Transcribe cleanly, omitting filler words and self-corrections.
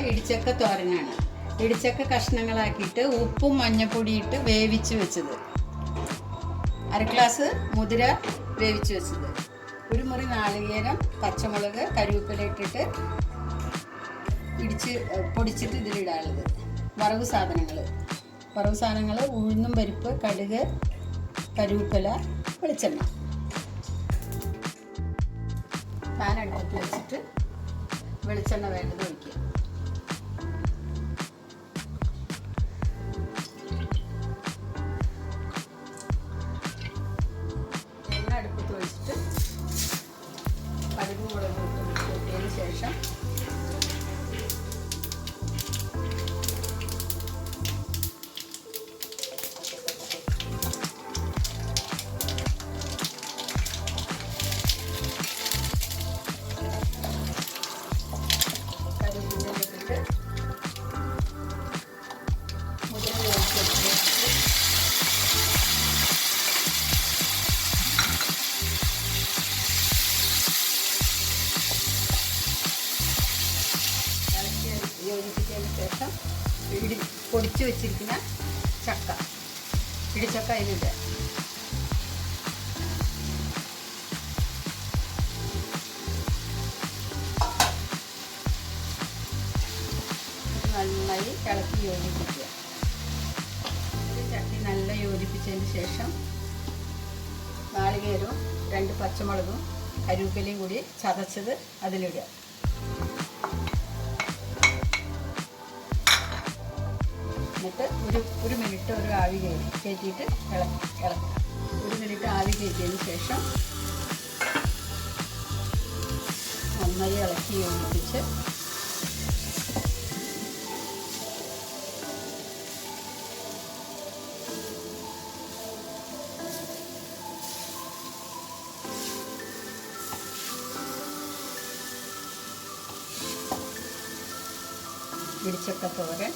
ഇടിച്ചക്ക തോരനാണ്. ഇടിച്ചക്ക കഷ്ണങ്ങളാക്കിയിട്ട് ഉപ്പും മഞ്ഞപ്പൊടിയിട്ട് വേവിച്ച് വെച്ചത്. 1/2 ഗ്ലാസ് മുതിര വേവിച്ച് വെച്ചത്. 1 മുറി നാളികേരം, പച്ചമുളക്, കരിവേപ്പില ഇട്ടിട്ട് പൊടിച്ചിട്ട് ഇതിലിടാനുള്ളത്. വറവ് സാധനങ്ങൾ ഉഴുന്നും പരിപ്പ്, കടുക്, കരിവേപ്പില, വെളിച്ചെണ്ണ. പാൻ അടുപ്പത്ത് വെച്ചിട്ട് വെളിച്ചെണ്ണ വേണ്ടത് ഒഴിക്കുക. എണ്ണ അടുപ്പത്ത് ഒഴിച്ചിട്ട് കടുകും മുളകും ഇട്ട് കൂട്ടിയതിന് ശേഷം യോജിപ്പിച്ചതിന് ശേഷം പൊടിച്ചു വെച്ചിരിക്കുന്ന ഇടിച്ചക്ക അതിലിടുക. നന്നായി ഇളക്കി യോജിപ്പിക്കുക. ചട്ടി നല്ല യോജിപ്പിച്ചതിന് ശേഷം നാളികേരവും 2 പച്ചമുളകും കരിവേപ്പിലയും കൂടി ചതച്ചത് അതിലിടുക. എന്നിട്ട് ഒരു മിനിറ്റ് ഒരു ആവി കയറ്റിയിട്ട് ഇളക്കുക. 1 മിനിറ്റ് ആവി കയറ്റിയതിന് ശേഷം നന്നായി ഇളക്കി യോജിപ്പിച്ച് ഇടിച്ചക്ക തോരൻ